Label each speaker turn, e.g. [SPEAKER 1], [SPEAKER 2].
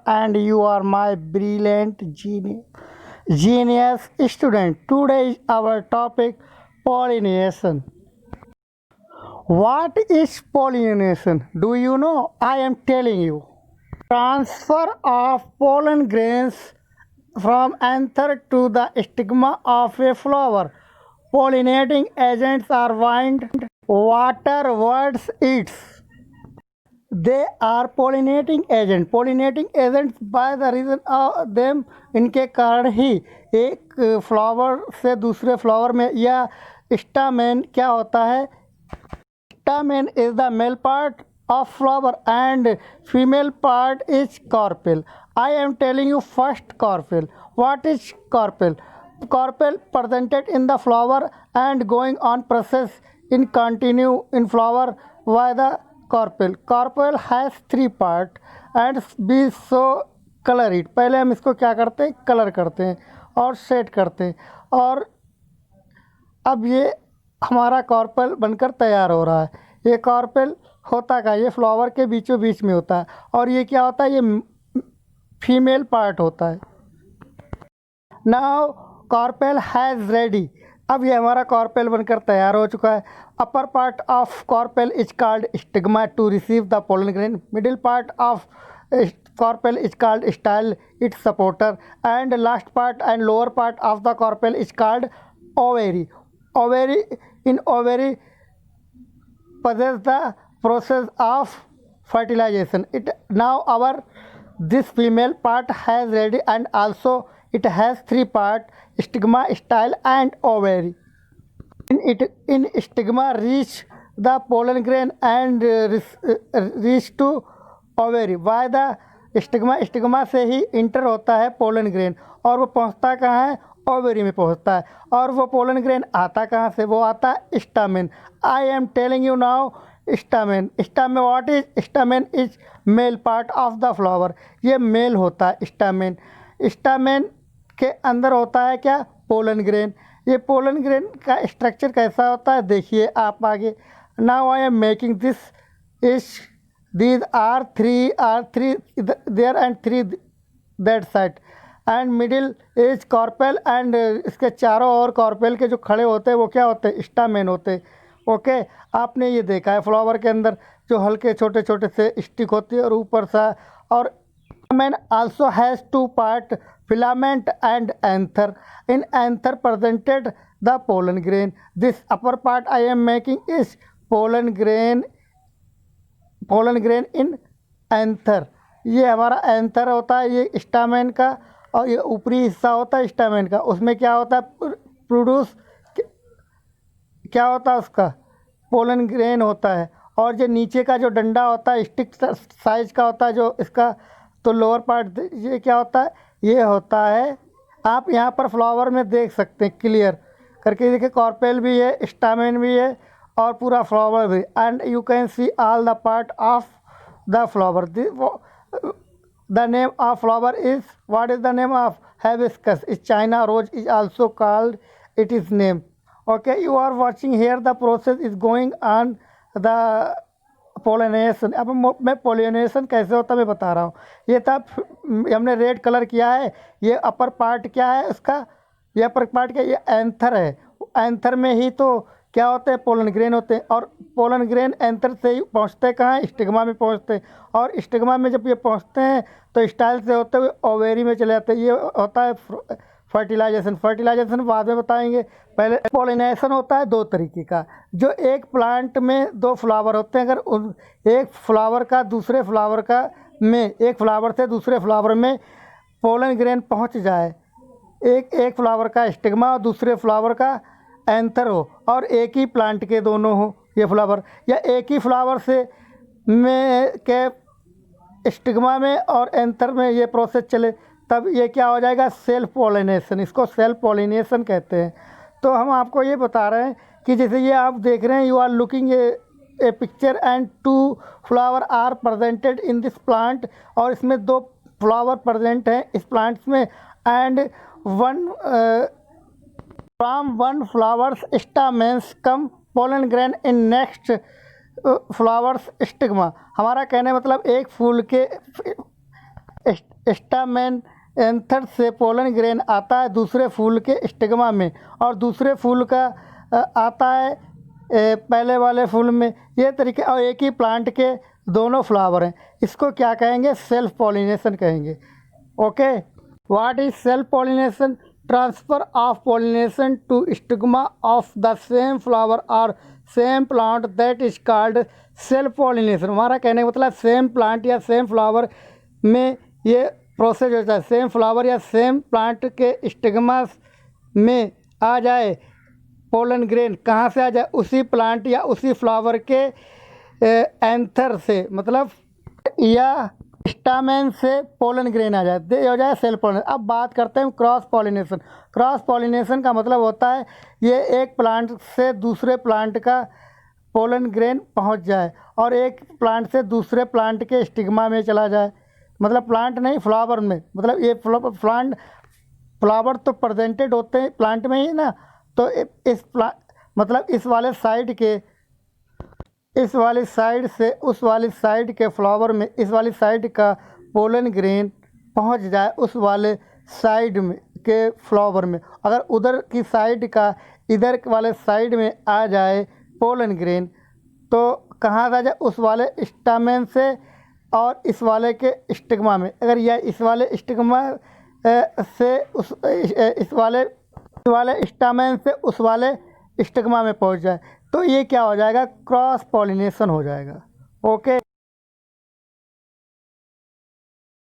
[SPEAKER 1] and you are my brilliant genius student. Today is our topic pollination. What is pollination? Do you know? I am telling you. Transfer of pollen grains from anther to the stigma of a flower. Pollinating agents are wind, water, words, eats. They are pollinating agents by the reason them, इनके कारण ही एक flower से दूसरे flower में या stamen क्या होता है. Stamen is the male part of flower and female part is carpel. I am telling you first carpel. What is carpel? Carpel presented in the flower and going on process in continue in flower by the carpel. Carpel has 3 part and be so color it. पहले हम इसको क्या करते हैं, colour करते हैं और set करते हैं. और अब ये हमारा कार्पेल बनकर तैयार हो रहा है. ये कार्पेल होता क्या, ये फ्लावर के बीचों बीच में होता है. और ये क्या होता है, ये फीमेल पार्ट होता है. Now carpel has ready. अब ये हमारा कार्पेल बनकर तैयार हो चुका है. Upper part of carpel is called stigma to receive the pollen grain. Middle part of carpel is called style, it's supporter. And last part and lower part of the carpel is called ovary. Ovary in ovary possess the process of fertilization. It now our this female part has ready and also it has 3 part: stigma, style and ovary. In stigma reach the pollen grain and reach to ovary. Why the stigma से ही inter होता है pollen grain और वो पहुंचता कहाँ है, ovary में पहुंचता है. और वो पोलन ग्रेन आता कहाँ से, वो आता है stamen. I am telling you now stamen. Stamen what is? Stamen is male part of the flower. ये मेल होता है स्टामेन. स्टामेन के अंदर होता है क्या, पोलन ग्रेन. ये पोलन ग्रेन का स्ट्रक्चर कैसा होता है देखिए आप आगे. Now I am making this is these are three there and 3 that side and middle is carpel and इसके चारों ओर कार्पेल के जो खड़े होते हैं वो क्या होते हैं, स्टामेन होते हैं. ओके, आपने ये देखा है फ्लावर के अंदर जो हल्के छोटे छोटे से स्टिक होती है और ऊपर सा. और stamen also has 2 part, filament and anther. In anther presented the pollen grain. This upper part I am making is pollen grain in anther. ये हमारा एंथर होता है, ये स्टामेन का. और ये ऊपरी हिस्सा होता है स्टामेन का, उसमें क्या होता है, प्रोड्यूस क्या होता है, उसका पोलन ग्रेन होता है. और जो नीचे का जो डंडा होता है स्टिक साइज का होता है जो इसका, तो लोअर पार्ट ये क्या होता है, ये होता है. आप यहाँ पर फ्लावर में देख सकते हैं क्लियर करके. देखिए कार्पेल भी है, स्टामेन भी है और पूरा फ्लावर भी. And you can see all the part of the flower. The name of flower is, what is the name of hibiscus. Is China rose is also called it is name. Okay, you are watching here the process is going on the pollination. अब मैं pollination कैसे होता मैं बता रहा हूँ. ये था, हमने रेड कलर किया है. ये अपर पार्ट क्या है उसका, ये अपर पार्ट क्या, ये एंथर है. एंथर में ही तो क्या होते हैं, पोलन ग्रेन होते हैं. और पोलन ग्रेन एंथर से ही पहुंचते कहाँ, स्टिग्मा में पहुंचते हैं. और स्टिग्मा में जब ये पहुंचते हैं तो स्टाइल से होते हुए ओवेरी में चले जाते हैं. ये होता है फर्टिलाइजेशन. फर्टिलाइजेशन बाद में बताएंगे. पहले पोलिनेशन होता है 2 तरीके का. जो एक प्लांट में 2 फ्लावर होते हैं, अगर एक फ्लावर का दूसरे फ्लावर का में, एक फ्लावर से दूसरे फ्लावर में पोलन ग्रेन पहुँच जाए, एक फ्लावर का स्टिग्मा और दूसरे फ्लावर का एंथर हो, और एक ही प्लांट के दोनों हो ये फ्लावर, या एक ही फ्लावर से में के स्टिग्मा में और एंथर में ये प्रोसेस चले, तब ये क्या हो जाएगा, सेल्फ पोलिनेशन. इसको सेल्फ पोलिनेशन कहते हैं. तो हम आपको ये बता रहे हैं कि जैसे ये आप देख रहे हैं, you are looking a picture and 2 flower are presented in this plant. और इसमें 2 फ्लावर प्रेजेंट हैं इस प्लांट्स में. And from one flower's stamens come pollen grain in next flower's stigma. हमारा कहने मतलब एक फूल के स्टामेन एंथर से पोलन ग्रेन आता है दूसरे फूल के स्टिग्मा में, और दूसरे फूल का आता है पहले वाले फूल में। ये तरीके, और एक ही प्लांट के दोनों फ्लावर हैं। इसको क्या कहेंगे? सेल्फ पॉलिनेशन कहेंगे। Okay, what is self pollination? Transfer of pollination to stigma of the same flower और same plant, that is called self pollination. हमारा कहने का मतलब सेम प्लांट या सेम फ्लावर में ये प्रोसेस होता है। सेम फ्लावर या सेम प्लांट के स्टिग्मा में आ जाए पोलन ग्रेन। कहाँ से आ जाए? उसी प्लांट या उसी फ्लावर के एंथर से, मतलब या स्टामेन से पोलन ग्रेन आ जाए, ये हो जाए सेल्फ पॉलिनेशन। अब बात करते हैं क्रॉस पॉलिनेशन। क्रॉस पॉलिनेशन का मतलब होता है ये एक प्लांट से दूसरे प्लांट का पोलन ग्रेन पहुंच जाए और एक प्लांट से दूसरे प्लांट के स्टिग्मा में चला जाए। मतलब प्लांट नहीं, फ्लावर में। मतलब ये फ्लावर तो प्रेजेंटेड होते हैं प्लांट में ही ना, तो मतलब इस वाले साइड के, इस वाली साइड से उस वाली साइड के फ्लावर में इस वाली साइड का पोलन ग्रेन पहुंच जाए उस वाले साइड में के फ्लावर में। अगर उधर की साइड का इधर वाले साइड में आ जाए पोलन ग्रेन, तो कहाँ से आ जाए? उस वाले स्टामेन से और इस वाले के स्टिग्मा में। अगर यह इस वाले स्टिग्मा से इस वाले स्टामेन से उस वाले स्टिग्मा में पहुंच जाए, तो ये क्या हो जाएगा? क्रॉस पॉलिनेशन हो जाएगा। ओके।